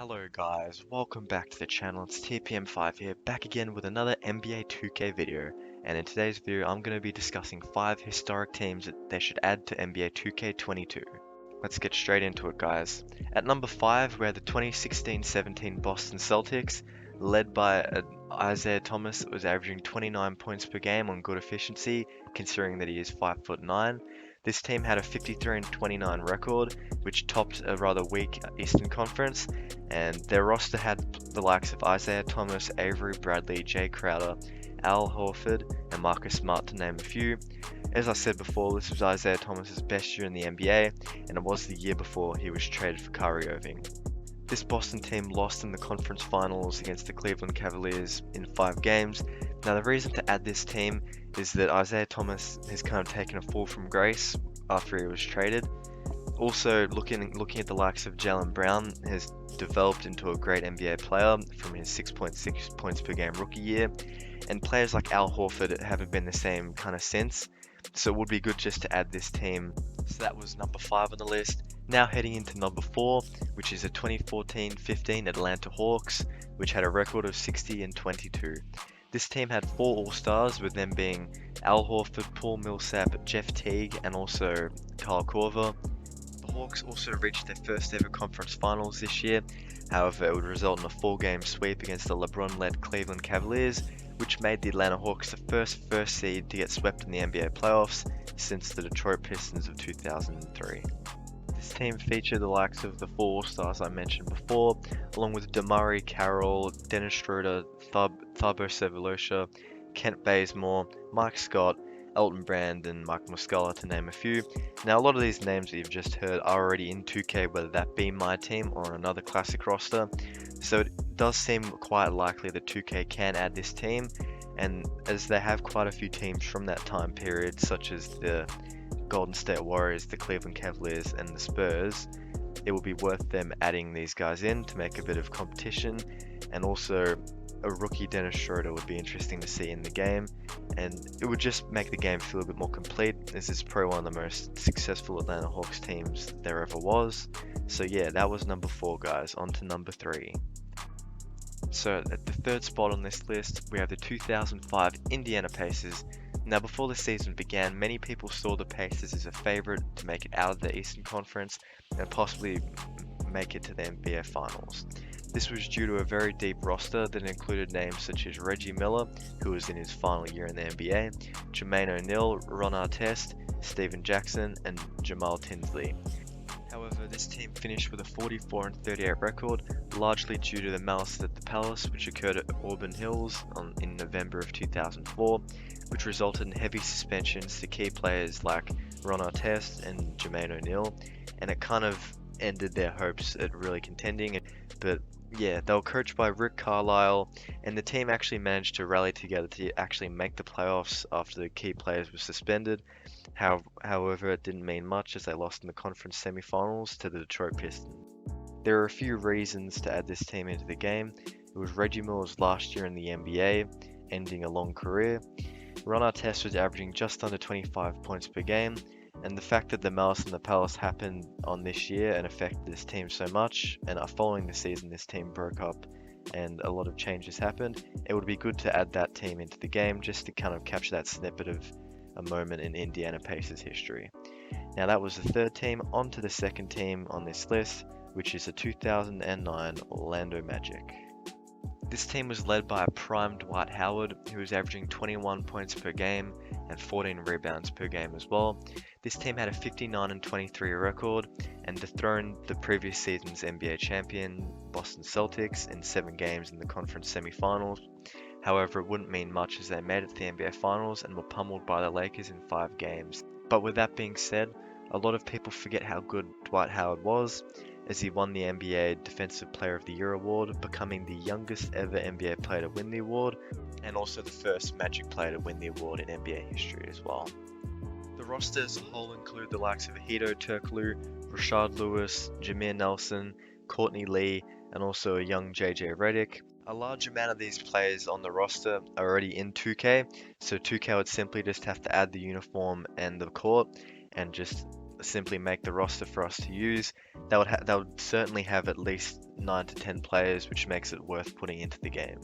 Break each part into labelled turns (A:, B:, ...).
A: Hello guys, welcome back to the channel. It's TPM5 here, back again with another NBA 2K video. And in today's video, I'm going to be discussing 5 historic teams that they should add to NBA 2K22. Let's get straight into it, guys. At number 5, we have the 2016-17 Boston Celtics, led by Isaiah Thomas that was averaging 29 points per game on good efficiency, considering that he is 5'9". This team had a 53-29 record, which topped a rather weak Eastern Conference, and their roster had the likes of Isaiah Thomas, Avery Bradley, Jay Crowder, Al Horford, and Marcus Smart, to name a few. As I said before, this was Isaiah Thomas's best year in the NBA, and it was the year before he was traded for Kyrie Irving. This Boston team lost in the conference finals against the Cleveland Cavaliers in 5 games. Now, the reason to add this team is that Isaiah Thomas has kind of taken a fall from grace after he was traded. Also, looking at the likes of Jaylen Brown, has developed into a great NBA player from his 6.6 points per game rookie year, and players like Al Horford haven't been the same kind of since, so it would be good just to add this team. So that was number 5 on the list. Now heading into number 4, which is the 2014-15 Atlanta Hawks, which had a record of 60-22. This team had 4 All-Stars, with them being Al Horford, Paul Millsap, Jeff Teague, and also Kyle Korver. The Hawks also reached their first ever conference finals this year. However, it would result in a 4-game sweep against the LeBron-led Cleveland Cavaliers, which made the Atlanta Hawks the first seed to get swept in the NBA playoffs since the Detroit Pistons of 2003. This team featured the likes of the 4 All-Stars I mentioned before, along with DeMarre Carroll, Dennis Schroeder, Thabo Sefolosha, Kent Bazemore, Mike Scott, Elton Brand, and Mike Muscala, to name a few. Now, a lot of these names that you've just heard are already in 2K, whether that be my team or on another classic roster, so it does seem quite likely that 2K can add this team, and as they have quite a few teams from that time period, such as the Golden State Warriors, the Cleveland Cavaliers, and the Spurs, it will be worth them adding these guys in to make a bit of competition. And also, a rookie Dennis Schroeder would be interesting to see in the game, and it would just make the game feel a bit more complete, as it's probably one of the most successful Atlanta Hawks teams there ever was. So yeah, that was number 4, guys. On to number 3. So at the 3rd spot on this list, we have the 2005 Indiana Pacers. Now, before the season began, many people saw the Pacers as a favorite to make it out of the Eastern Conference and possibly make it to the NBA Finals. This was due to a very deep roster that included names such as Reggie Miller, who was in his final year in the NBA, Jermaine O'Neal, Ron Artest, Steven Jackson, and Jamal Tinsley. However, this team finished with a 44-38 record, largely due to the malice at the Palace, which occurred at Auburn Hills in November of 2004, which resulted in heavy suspensions to key players like Ron Artest and Jermaine O'Neal, and it kind of ended their hopes at really contending. But yeah, they were coached by Rick Carlisle, and the team actually managed to rally together to actually make the playoffs after the key players were suspended. However, it didn't mean much, as they lost in the conference semifinals to the Detroit Pistons. There are a few reasons to add this team into the game. It was Reggie Miller's last year in the NBA, ending a long career. Ron Artest was averaging just under 25 points per game, and the fact that the malice in the Palace happened on this year and affected this team so much, and following the season this team broke up and a lot of changes happened, it would be good to add that team into the game just to kind of capture that snippet of a moment in Indiana Pacers history. Now, that was the 3rd team. On to the 2nd team on this list, which is the 2009 Orlando Magic. This team was led by a prime Dwight Howard, who was averaging 21 points per game and 14 rebounds per game as well. This team had a 59-23 record and dethroned the previous season's NBA champion Boston Celtics in 7 games in the conference semifinals. However, it wouldn't mean much, as they made it to the NBA Finals and were pummeled by the Lakers in 5 games. But with that being said, a lot of people forget how good Dwight Howard was, as he won the NBA Defensive Player of the Year award, becoming the youngest ever NBA player to win the award, and also the first Magic player to win the award in NBA history as well. The roster as a whole include the likes of Hedo Turkoglu, Rashard Lewis, Jameer Nelson, Courtney Lee, and also a young JJ Redick. A large amount of these players on the roster are already in 2K, so 2K would simply just have to add the uniform and the court and just simply make the roster for us to use. They would certainly have at least 9 to 10 players, which makes it worth putting into the game.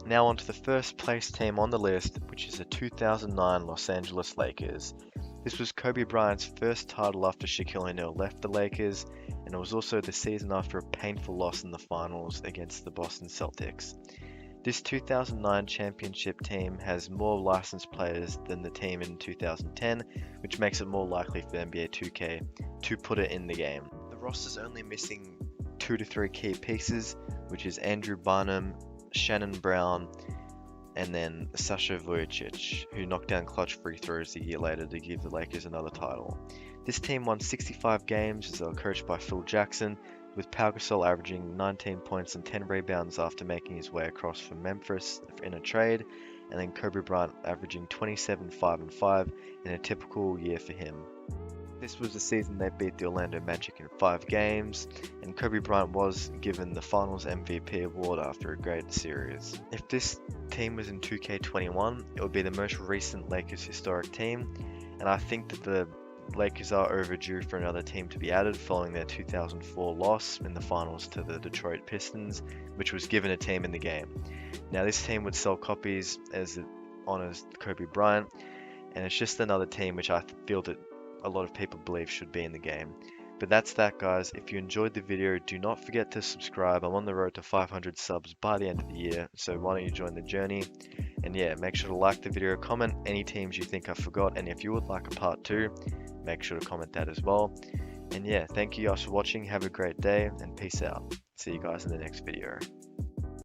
A: Now on to the first place team on the list, which is the 2009 Los Angeles Lakers. This was Kobe Bryant's first title after Shaquille O'Neal left the Lakers, and it was also the season after a painful loss in the finals against the Boston Celtics. This 2009 championship team has more licensed players than the team in 2010, which makes it more likely for NBA 2K to put it in the game. The roster's only missing 2 to 3 key pieces, which is Andrew Bynum, Shannon Brown, and then Sasha Vujicic, who knocked down clutch free throws a year later to give the Lakers another title. This team won 65 games as they were coached by Phil Jackson, with Pau Gasol averaging 19 points and 10 rebounds after making his way across from Memphis in a trade, and then Kobe Bryant averaging 27, 5, and 5 in a typical year for him. This was the season they beat the Orlando Magic in 5 games, and Kobe Bryant was given the Finals MVP award after a great series. If this team was in 2K21, it would be the most recent Lakers historic team, and I think that the Lakers are overdue for another team to be added following their 2004 loss in the finals to the Detroit Pistons, which was given a team in the game. Now this team would sell copies as it honors Kobe Bryant, and it's just another team which I feel that a lot of people believe should be in the game. But that's that, guys. If you enjoyed the video, do not forget to subscribe. I'm on the road to 500 subs by the end of the year, so why don't you join the journey? And yeah, make sure to like the video, comment any teams you think I forgot, and if you would like a part 2, make sure to comment that as well. And yeah, thank you guys for watching, have a great day, and peace out. See you guys in the next video.